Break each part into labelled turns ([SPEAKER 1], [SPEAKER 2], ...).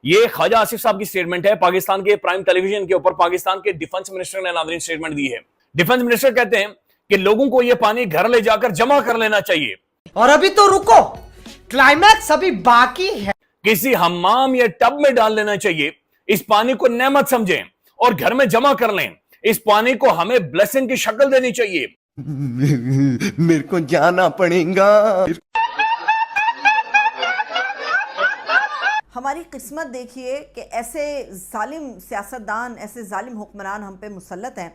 [SPEAKER 1] ये ख्वाजा आसिफ साहब की स्टेटमेंट है। पाकिस्तान के प्राइम टेलीविजन के ऊपर पाकिस्तान के डिफेंस मिनिस्टर ने नाज़रीन स्टेटमेंट दी है। डिफेंस मिनिस्टर कहते हैं कि लोगों को यह पानी घर ले जाकर जमा कर लेना चाहिए।
[SPEAKER 2] और अभी तो रुको, क्लाइमैक्स अभी बाकी है।
[SPEAKER 1] किसी हम्माम या टब में डाल लेना चाहिए। इस पानी को नेमत समझें और घर में जमा कर लें। इस पानी को हमें ब्लेसिंग की शक्ल देनी चाहिए।
[SPEAKER 3] मेरे को जाना पड़ेगा।
[SPEAKER 4] हमारी किस्मत देखिए कि ऐसे जालिम सियासतदान, ऐसे जालिम हुक्मरान हम पे मुसल्लत हैं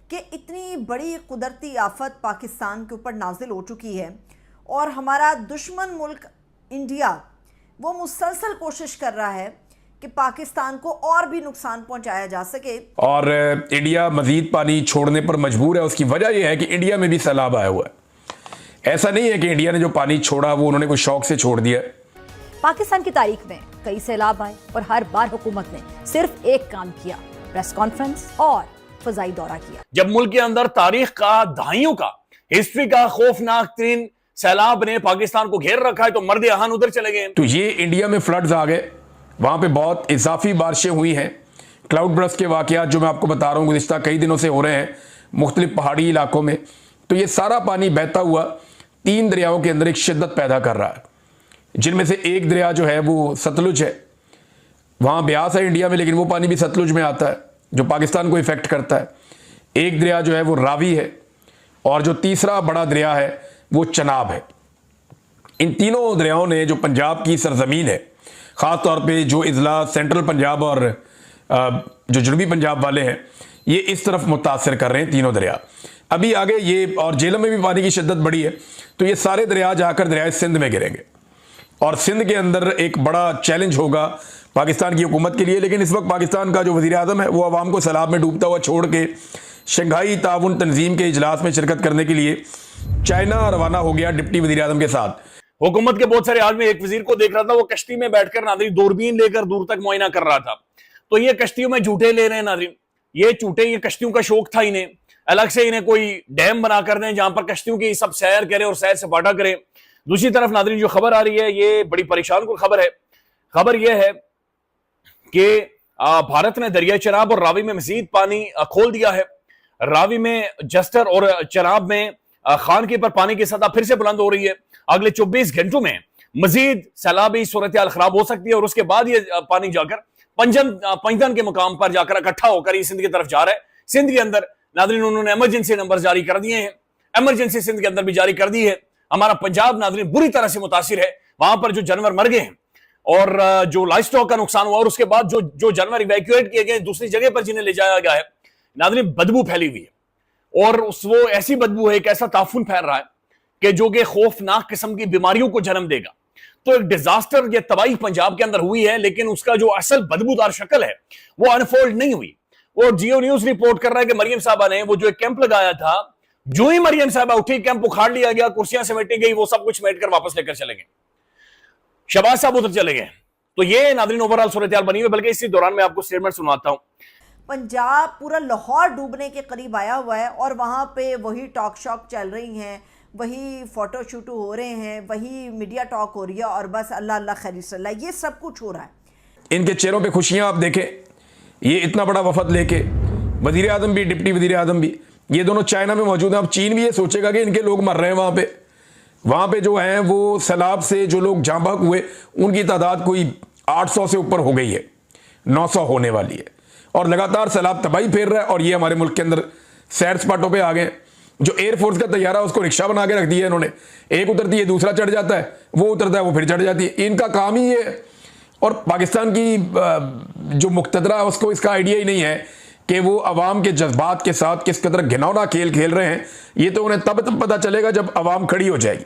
[SPEAKER 4] कि इतनी बड़ी कुदरती आफत पाकिस्तान के ऊपर नाजिल हो चुकी है और हमारा दुश्मन मुल्क इंडिया वो मुसलसल कोशिश कर रहा है कि पाकिस्तान को और भी नुकसान पहुंचाया जा सके।
[SPEAKER 5] और इंडिया मजीद पानी छोड़ने पर मजबूर है। उसकी वजह यह है कि इंडिया में भी सैलाब आया हुआ है। ऐसा नहीं है कि इंडिया ने जो पानी छोड़ा वो उन्होंने कोई शौक से छोड़ दिया।
[SPEAKER 6] पाकिस्तान की तारीख में कई सैलाब आए और हर बार हुकूमत ने सिर्फ एक काम किया, प्रेस कॉन्फ्रेंस और फजाई दौरा किया।
[SPEAKER 1] जब मुल्क के अंदर तारीख का, दहाइयों का, हिस्ट्री का खौफनाक तरीन सैलाब ने पाकिस्तान को घेर रखा है तो मर्द अहान उधर चले गए।
[SPEAKER 5] तो ये इंडिया में फ्लड्स आ गए, वहां पे बहुत इजाफी बारिशें हुई हैं। क्लाउड बर्स्ट के वाकयात जो मैं आपको बता रहा हूँ गुज़िश्ता कई दिनों से हो रहे हैं मुख्तलिफ पहाड़ी इलाकों में। तो ये सारा पानी बहता हुआ 3 दरियाओं के अंदर एक शिद्दत पैदा कर रहा है, जिनमें से एक दरिया जो है वो सतलुज है। वहाँ ब्यास है इंडिया में, लेकिन वो पानी भी सतलुज में आता है जो पाकिस्तान को इफेक्ट करता है। एक दरिया जो है वो रावी है और जो तीसरा बड़ा दरिया है वो चनाब है। इन तीनों दरियाओं ने जो पंजाब की सरजमीन है, ख़ास तौर पे जो इजला सेंट्रल पंजाब और जो जनूबी पंजाब वाले हैं, ये इस तरफ मुतासर कर रहे हैं तीनों दरिया। अभी आगे ये और जेलम में भी पानी की शिद्दत बढ़ी है, तो ये सारे दरिया जाकर दरिया सिंध में गिरेंगे और सिंध के अंदर एक बड़ा चैलेंज होगा पाकिस्तान की हुकूमत के लिए। लेकिन इस वक्त पाकिस्तान का जो वज़ीर आज़म है वो अवाम को सैलाब में डूबता हुआ छोड़ के शंघाई ताउन तंजीम के इजलास में शिरकत करने के लिए चाइना रवाना हो गया डिप्टी वज़ीर आज़म के साथ।
[SPEAKER 1] हुकूमत के बहुत सारे आदमी, एक वजीर को देख रहा था, वो कश्ती में बैठकर नाज़रीन दूरबीन लेकर दूर तक मुआयना कर रहा था। तो ये कश्तियों में झूठे ले रहे हैं नाज़रीन, ये झूठे, ये कश्तियों का शौक था इन्हें, अलग से इन्हें कोई डैम बना कर दें जहां पर कश्तियों की सब सैर करें और सैर सपाटा करें। दूसरी तरफ नाज़रीन जो खबर आ रही है ये बड़ी परेशान कुन खबर है। खबर यह है कि भारत ने दरिया चनाब और रावी में मजीद पानी खोल दिया है। रावी में जस्टर और चनाब में खान के पर पानी की सतह फिर से बुलंद हो रही है। अगले 24 घंटों में मजीद सैलाबी सूरत हाल खराब हो सकती है और उसके बाद ये पानी जाकर पंजतन के मुकाम पर जाकर इकट्ठा होकर सिंध की तरफ जा रहा है। सिंध के अंदर नाज़रीन उन्होंने इमरजेंसी नंबर जारी कर दिए हैं, इमरजेंसी सिंध के अंदर भी जारी कर दी है। हमारा पंजाब नाज़रीन बुरी तरह से मुतासिर है। वहां पर जो जानवर मर गए हैं और जो लाइफ स्टॉक का नुकसान हुआ और उसके बाद जो जानवर इवैक्यूएट किए गए दूसरी जगह पर जिन्हें ले जाया गया है, नाज़रीन बदबू फैली हुई है और वो ऐसी बदबू है, एक ऐसा ताफुन फैल रहा है कि जो कि खौफनाक किस्म की बीमारियों को जन्म देगा। तो एक डिजास्टर, ये तबाही पंजाब के अंदर हुई है, लेकिन उसका जो असल बदबूदार शक्ल है वो अनफोल्ड नहीं हुई। वो जियो न्यूज रिपोर्ट कर रहा है कि मरियम साहबा ने वो जो एक कैंप लगाया था, जो ही मरियम साहबा उठी कैंप उखाड़ लिया गया, कुर्सियां समेटी गई, वो सब कुछ समेट कर वापस लेकर चले गए, शहबाज साहब उधर चले गए। तो ये नाज़रीन ओवरऑल सूरत हाल बनी हुई। बल्कि इसी दौरान मैं आपको स्टेटमेंट सुनाता हूं।
[SPEAKER 4] पंजाब पूरा लाहौर डूबने के करीब आया हुआ है और वहाँ पे वही टॉक शॉक चल रही हैं, वही फोटो शूट हो रहे हैं, वही मीडिया टॉक हो रही है और बस अल्लाह अल्लाह खैर, ये सब कुछ हो रहा है।
[SPEAKER 5] इनके चेहरों पे खुशियां आप देखें, ये इतना बड़ा वफद लेके वजीर आज़म भी डिप्टी वजीर आज़म भी, ये दोनों चाइना में मौजूद हैं। अब चीन भी ये सोचेगा कि इनके लोग मर रहे हैं वहाँ पे जो हैं वो सैलाब से जो लोग जाँ बहक हुए उनकी तादाद कोई 800 से ऊपर हो गई है, 900 होने वाली है और लगातार सैलाब तबाही फेर रहा है। और ये हमारे मुल्क के अंदर सैर सपाटों पे आ गए। जो एयरफोर्स का तैयारा उसको रिक्शा बना के रख दिया इन्होंने, एक उतरती है दूसरा चढ़ जाता है, वो उतरता है वो फिर चढ़ जाती है, इनका काम ही ये है। और पाकिस्तान की जो मुक्तदरा है उसको इसका आइडिया ही नहीं है कि वो अवाम के जज्बात के साथ किस कदर घिनौना खेल खेल रहे हैं। ये तो उन्हें तब पता चलेगा जब अवाम खड़ी हो जाएगी।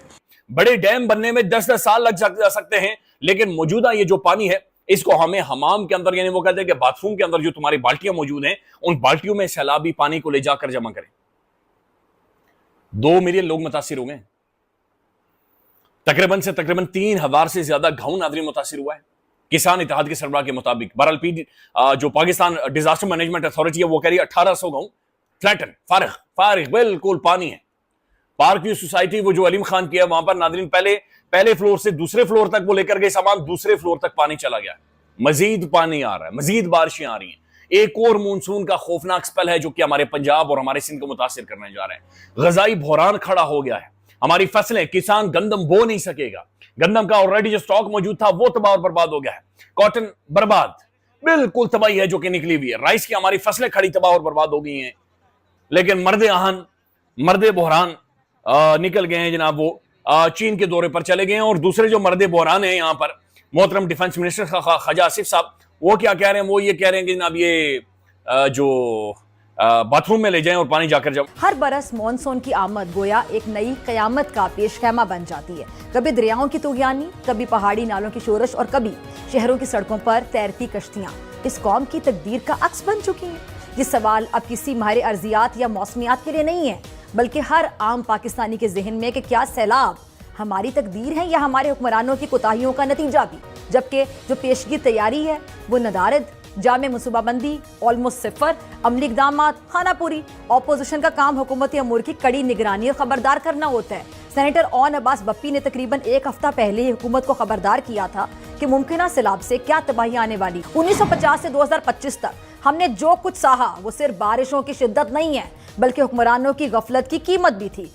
[SPEAKER 1] बड़े डैम बनने में 10-10 साल लग सकते हैं, लेकिन मौजूदा ये जो पानी है इसको हमें हमाम के अंदर, यानी वो कहते हैं कि बाथरूम के अंदर जो तुम्हारी बाल्टियां मौजूद हैं उन बाल्टियों में सैलाबी पानी को ले जाकर जमा करें। 2 मिलियन लोग मुतासिर हो गए, तकरीबन 3,000 से ज्यादा गांव नाज़रीन मुतासिर हुआ है किसान इत्तेहाद के सरबराह के मुताबिक। बहरहाल जो पाकिस्तान डिजास्टर मैनेजमेंट अथॉरिटी है वो कह रही है 1800 गांव फ्लैटन, फारिग बिल्कुल पानी है। पार्क व्यू सोसाइटी वो जो अलीम खान की है, वहां पर नाज़रीन पहले फ्लोर से दूसरे फ्लोर तक वो लेकर गए सामान, दूसरे फ्लोर तक पानी चला गया। मजीद पानी आ रहा है, मजीद बारिशें आ रही हैं। एक और मानसून का खौफनाक स्पेल है जो कि हमारे पंजाब और हमारे सिंध को मुतासिर करने जा रहे हैं। गजाई बहरान खड़ा हो गया है। हमारी फसलें, किसान गंदम बो नहीं सकेगा। गंदम का ऑलरेडी जो स्टॉक मौजूद था वो तबाह और बर्बाद हो गया है। कॉटन बर्बाद, बिल्कुल तबाही है जो कि निकली हुई है। राइस की हमारी फसलें खड़ी तबाह और बर्बाद हो गई हैं। लेकिन मर्दे आहन, मर्दे बहरान निकल गए हैं जनाब, वो चीन के दौरे पर चले गए हैं। और दूसरे जो मर्दे बहरान हैं यहाँ पर, मोहतरम डिफेंस मिनिस्टर ख्वाजा आसिफ साहब, वो क्या कह रहे हैं? वो ये कह रहे हैं कि जनाब ये जो बाथरूम में ले जाएं और पानी जाकर जब
[SPEAKER 6] हर बरस मॉनसून की आमद गोया एक नई कयामत का पेशखैमा बन जाती है। कभी दरियाओं की तुगयानी, कभी पहाड़ी नालों की शोरश और कभी शहरों की सड़कों पर तैरती कश्तियां इस कौम की तकदीर का अक्स बन चुकी हैं। ये सवाल अब किसी माहिर अर्जियात या मौसमियात के लिए नहीं है, बल्कि हर आम पाकिस्तानी के जहन में कि क्या सैलाब हमारी तकदीर है या हमारे हुक्मरानों की कोताहियों का नतीजा भी। जबकि जो पेशगी तैयारी है वो नदारद, जामे मनसूबाबंदी, ऑलमोस्ट सिफर, अमली इकदामात, खानापूरी। ऑपोजिशन का काम हुकूमती अमूर की कड़ी निगरानी और खबरदार करना होता है। सेनेटर ओन अब्बास बप्पी ने तकरीबन एक हफ्ता पहले ही हुकूमत को खबरदार किया था कि मुमकिन सैलाब से क्या तबाही आने वाली। 1950 से 2025 तक हमने जो कुछ सहा वो सिर्फ बारिशों की शिद्दत नहीं है, बल्कि हुक्मरानों की गफलत की कीमत भी थी।